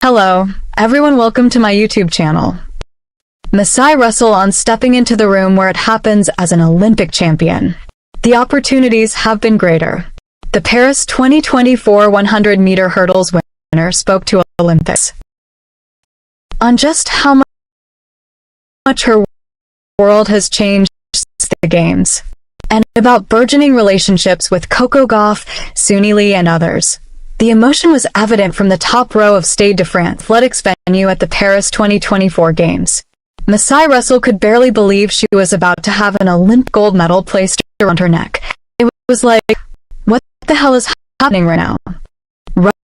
Hello, everyone, welcome to my YouTube channel. Masai Russell on stepping into the room where it happens as an Olympic champion. The opportunities have been greater. The Paris 2024 100-meter hurdles winner spoke to Olympics on just how much her world has changed since the Games, and about burgeoning relationships with Coco Gauff, Suni Lee, and others. The emotion was evident from the top row of Stade de France athletics venue at the Paris 2024 Games. Masai Russell could barely believe she was about to have an Olympic gold medal placed around her neck. It was like, what the hell is happening right now?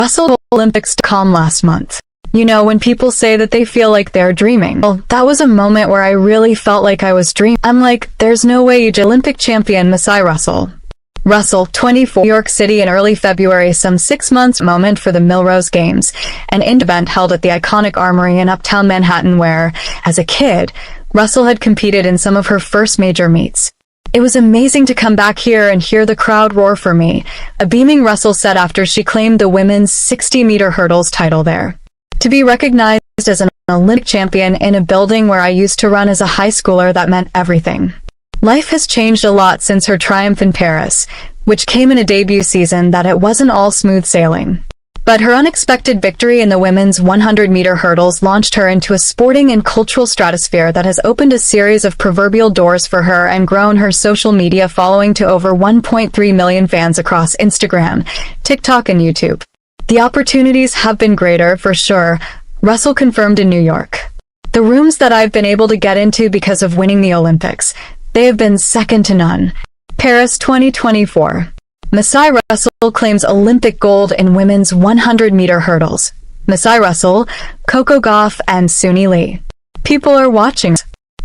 Russell Olympics.com last month. You know, when people say that they feel like they're dreaming. Well, that was a moment where I really felt like I was dreaming. I'm like, there's no way you Olympic champion Masai Russell. Russell, 24, New York City in early February, some 6 months moment for the Millrose Games, an indy event held at the iconic Armory in Uptown Manhattan where, as a kid, Russell had competed in some of her first major meets. It was amazing to come back here and hear the crowd roar for me, a beaming Russell said after she claimed the women's 60-meter hurdles title there. To be recognized as an Olympic champion in a building where I used to run as a high schooler, that meant everything. Life has changed a lot since her triumph in Paris, which came in a debut season that it wasn't all smooth sailing. But her unexpected victory in the women's 100-meter hurdles launched her into a sporting and cultural stratosphere that has opened a series of proverbial doors for her and grown her social media following to over 1.3 million fans across Instagram, TikTok, and YouTube. The opportunities have been greater, for sure, Russell confirmed in New York. The rooms that I've been able to get into because of winning the Olympics, they have been second to none. Paris 2024. Masai Russell claims Olympic gold in women's 100-meter hurdles. Masai Russell, Coco Gauff, and Suni Lee. People are watching.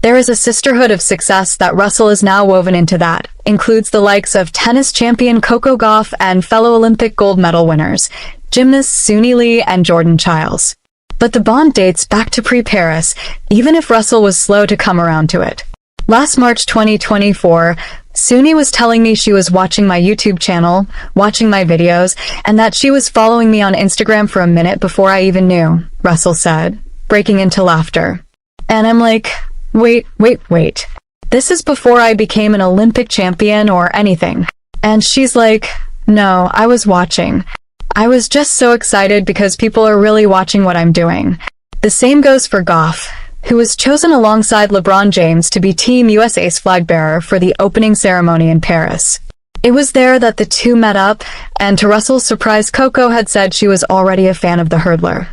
There is a sisterhood of success that Russell is now woven into that, includes the likes of tennis champion Coco Gauff and fellow Olympic gold medal winners, gymnasts Suni Lee and Jordan Chiles. But the bond dates back to pre-Paris, even if Russell was slow to come around to it. Last March 2024, Suni was telling me she was watching my YouTube channel, watching my videos, and that she was following me on Instagram for a minute before I even knew, Russell said, breaking into laughter. And I'm like, wait. This is before I became an Olympic champion or anything. And she's like, no, I was watching. I was just so excited because people are really watching what I'm doing. The same goes for Gauff, who was chosen alongside LeBron James to be Team USA's flag bearer for the opening ceremony in Paris. It was there that the two met up, and to Russell's surprise, Coco had said she was already a fan of the hurdler.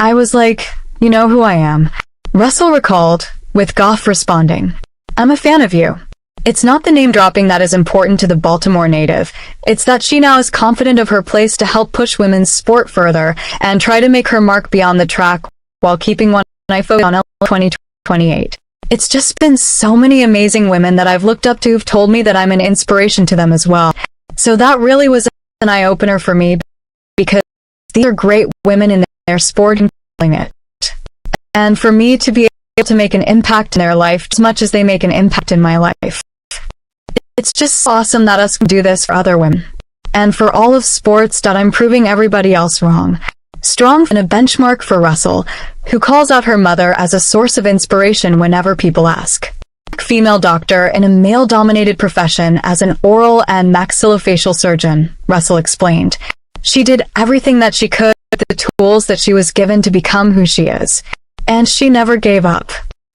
I was like, you know who I am. Russell recalled, with Gauff responding, I'm a fan of you. It's not the name-dropping that is important to the Baltimore native. It's that she now is confident of her place to help push women's sport further and try to make her mark beyond the track while keeping one eye focused on 2028. It's just been so many amazing women that I've looked up to who've told me that I'm an inspiration to them as well. So that really was an eye-opener for me because these are great women in their sport and killing it. And for me to be able to make an impact in their life as much as they make an impact in my life. It's just awesome that us can do this for other women. And for all of sports that I'm proving everybody else wrong. Strong and a benchmark for Russell, who calls out her mother as a source of inspiration whenever people ask. Female doctor in a male-dominated profession as an oral and maxillofacial surgeon, Russell explained. She did everything that she could with the tools that she was given to become who she is. And she never gave up.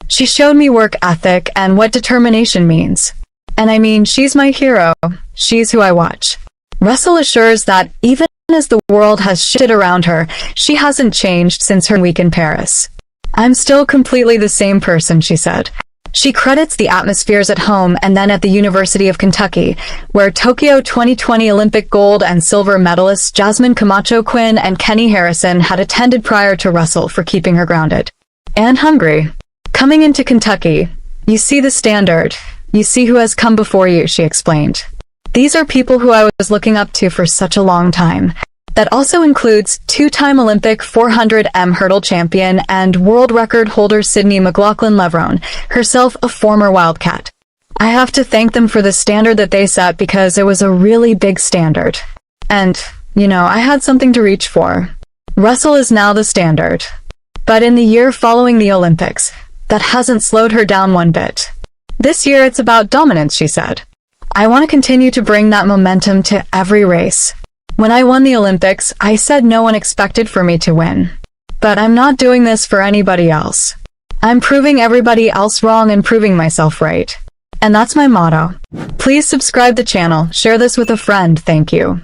She showed me work ethic and what determination means. And I mean, she's my hero. She's who I watch. Russell assures that even as the world has shifted around her, she hasn't changed since her week in Paris. I'm still completely the same person, she said. She credits the atmospheres at home and then at the University of Kentucky, where Tokyo 2020 Olympic gold and silver medalists Jasmine Camacho Quinn and Kenny Harrison had attended prior to Russell for keeping her grounded and hungry. Coming into Kentucky, you see the standard. You see who has come before you, she explained. These are people who I was looking up to for such a long time. That also includes two-time Olympic 400m hurdle champion and world record holder Sydney McLaughlin-Levrone, herself a former Wildcat. I have to thank them for the standard that they set because it was a really big standard. And, you know, I had something to reach for. Russell is now the standard. But in the year following the Olympics, that hasn't slowed her down one bit. This year it's about dominance, she said. I want to continue to bring that momentum to every race. When I won the Olympics, I said no one expected for me to win. But I'm not doing this for anybody else. I'm proving everybody else wrong and proving myself right. And that's my motto. Please subscribe the channel, share this with a friend, thank you.